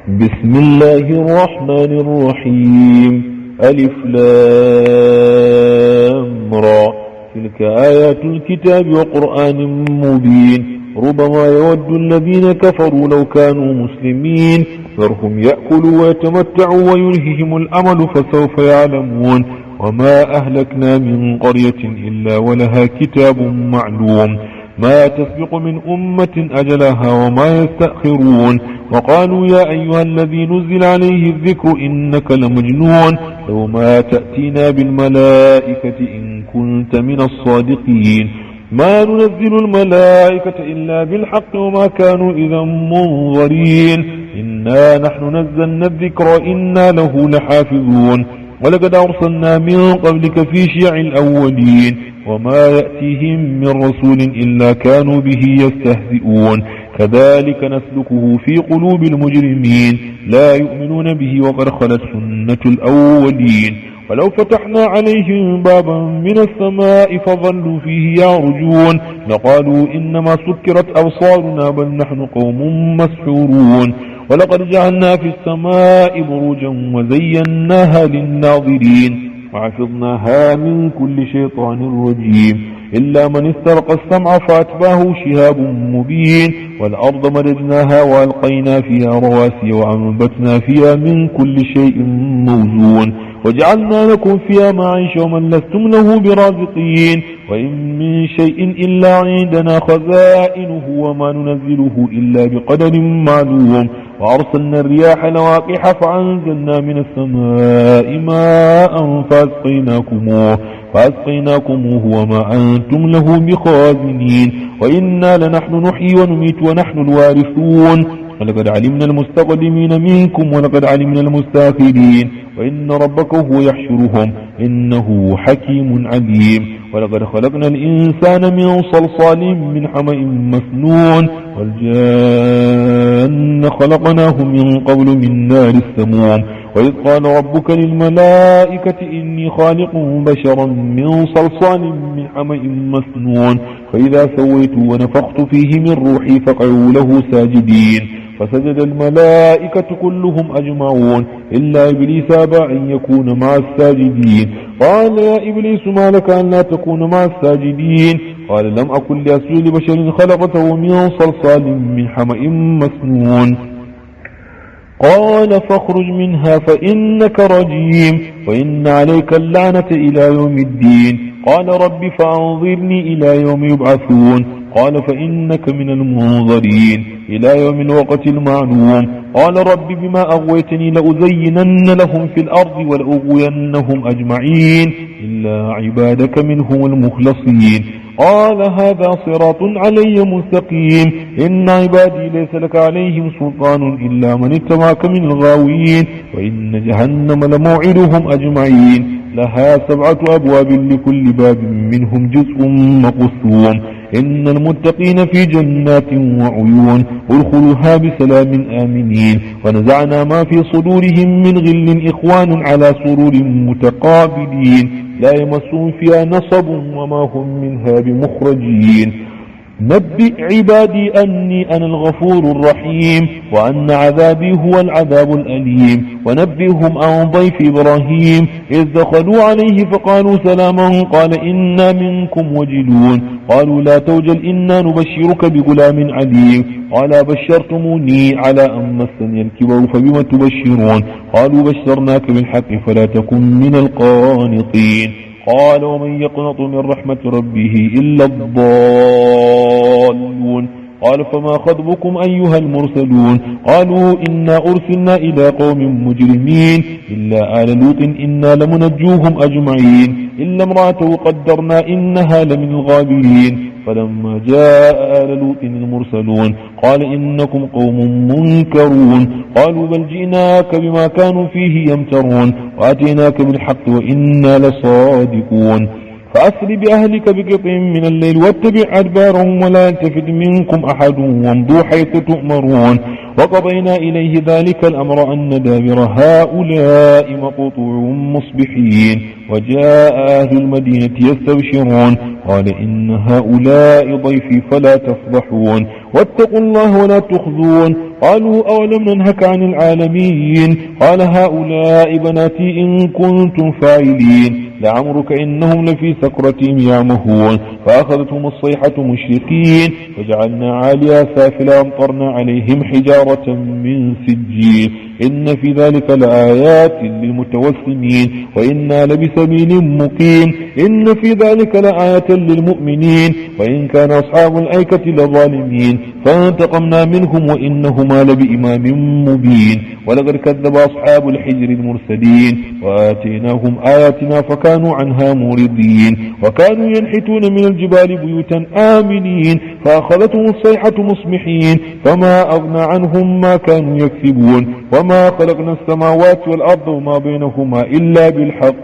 بسم الله الرحمن الرحيم. ألف لام را. تلك آيات الكتاب وقرآن مبين. ربما يود الذين كفروا لو كانوا مسلمين ذرهم يأكلوا ويتمتعوا ويلههم الأمل فسوف يعلمون. وما أهلكنا من قرية إلا ولها كتاب معلوم ما تسبق من أمة أجلها وما يستأخرون. وقالوا يا أيها الذي نزل عليه الذكر إنك لمجنون لو ما تأتينا بالملائكة إن كنت من الصادقين. ما ننزل الملائكة إلا بالحق وما كانوا إذا منظرين. إنا نحن نزلنا الذكر وإنا له لحافظون. ولقد أرسلنا من قبلك في شيع الأولين وما يأتيهم من رسول إلا كانوا به يستهزئون. كذلك نسلكه في قلوب المجرمين لا يؤمنون به وقد خلت سنة الأولين. ولو فتحنا عليهم بابا من السماء فظلوا فيه يعرجون لقالوا إنما سكرت أبصارنا بل نحن قوم مسحورون. ولقد جعلنا في السماء بروجا وزيناها للناظرين وحفظناها من كل شيطان رجيم إلا من استرق السمع فأتباه شهاب مبين. والأرض مددناها وألقينا فيها رواسي وأنبتنا فيها من كل شيء موزون وجعلنا لكم فيها معيش ومن لستم له برازقين. وإن من شيء إلا عندنا خزائنه وما ننزله إلا بقدر معلوم. وأرسلنا الرياح لواقح فأنزلنا من السماء ماء فأسقيناكموه وما أنتم له بخازنين. وإنا لنحن نحيي ونميت ونحن الوارثون. ولقد علمنا المستقدمين منكم ولقد علمنا المستاخرين وإن ربك هو يحشرهم إنه حكيم عليم. ولقد خلقنا الإنسان من صلصال من حمأ مسنون والجان خلقناه من قبل من نار السموم. وإذ قال ربك للملائكة إني خالق بشرا من صلصال من حمأ مسنون فإذا سويت ونفخت فيه من روحي فقعوا له ساجدين. فسجد الملائكة كلهم أجمعون إلا إبليس أبى أن يكون مع الساجدين. قال يا إبليس ما لك أن لا تكون مع الساجدين؟ قال لم أكن لأسجد لبشر خلقته من صلصال من حمأ مسنون. قال فاخرج منها فإنك رجيم وإن عليك اللعنة إلى يوم الدين. قال رب فأنظرني إلى يوم يبعثون. قال فإنك من المنظرين إلى يوم الوقت المعلوم. قال رب بما أغويتني لأزينن لهم في الأرض ولأغوينهم أجمعين إلا عبادك منهم المخلصين. قال هذا صراط علي مستقيم إن عبادي ليس لك عليهم سلطان إلا من اتبعك من الغاوين. وإن جهنم لموعدهم أجمعين لها 7 أبواب لكل باب منهم جزء مقسوم. إن المتقين في جنات وعيون ادخلوها بسلام آمنين. ونزعنا ما في صدورهم من غل إخوان على سرور متقابلين لا يمسون فيها نصب وما هم منها بمخرجين. نبئ عبادي أني أنا الغفور الرحيم وأن عذابي هو العذاب الأليم. ونبئهم عن ضيف إبراهيم إذ دخلوا عليه فقالوا سلاما قال إنا منكم وجلون. قالوا لا توجل إنا نبشرك بغلام عليم. قال بشرتموني على أن مسني الكبر فبما تبشرون؟ قالوا بشرناك بالحق فلا تكن من القانطين. قال ومن يقنط من رحمة ربه إلا الضالون. قال فما خطبكم أيها المرسلون؟ قالوا إنا أرسلنا إلى قوم مجرمين إلا آل لوط إنا لمنجوهم أجمعين إلا امرأته قدرنا إنها لمن الغابرين. فلما جاء آل لوط المرسلون قال إنكم قوم منكرون. قالوا بل جئناك بما كانوا فيه يمترون وأتيناك بالحق وإنا لصادقون. فأسر بأهلك بقطع من الليل واتبع أدبارهم ولا يلتفت منكم أحد وامضوا حيث تؤمرون. وقضينا إليه ذلك الأمر أن دابر هؤلاء مقطوع مصبحين وجاء أهل المدينة يستبشرون قال إن هؤلاء ضيفي فلا تفضحون واتقوا الله ولا تخزون قالوا أولم ننهك عن العالمين قال هؤلاء بناتي إن كنتم فاعلين لعمرك إنهم لفي سكرتهم يعمهون فأخذتهم الصيحة مشرقين وجعلنا عاليها سافلا وامطرنا عليهم حجارة من سجيل إن في ذلك لآيات للمتوسمين وإنا لبسبيل مقيم إن في ذلك لآية للمؤمنين وإن كان أصحاب الأيكة لظالمين فانتقمنا منهم وإنهما لبإمام مبين ولقد كذب أصحاب الحجر المرسلين وآتيناهم آياتنا فكانوا عنها موردين وكانوا ينحتون من الجبال بيوتا آمنين فأخذتهم الصيحة مصبحين فما أغنى عنهم ما كانوا يكسبون وما خلقنا السماوات والأرض وما بينهما إلا بالحق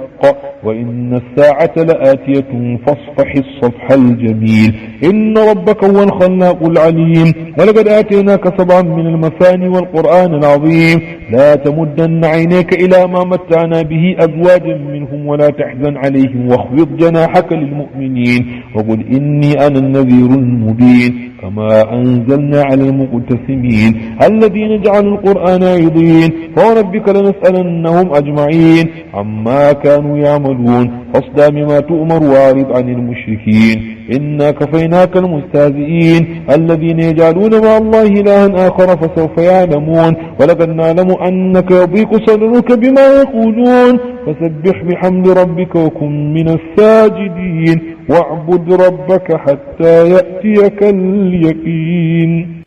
وإن الساعة لآتية فاصفح الصفح الجميل إن ربك هو الخلاق العليم ولقد آتيناك سبعا من المثاني والقرآن العظيم لا تمدن عينيك إلى ما متعنا به أزواجا منهم ولا تحزن عليهم واخفض جناحك للمؤمنين وقل إني أنا النذير المبين كما أنزلنا على المقتسمين الذين جعلوا القرآن عظيم فوربك لنسألنهم أجمعين عما كانوا يعملون فاصدع بما تؤمر واعرض عن المشركين إنا كفيناك المستهزئين الذين يجعلون مع الله إلها آخر فسوف يعلمون ولقد نعلم أنك يضيق صدرك بما يقولون فسبح بحمد ربك وكن من الساجدين واعبد ربك حتى يأتيك اليقين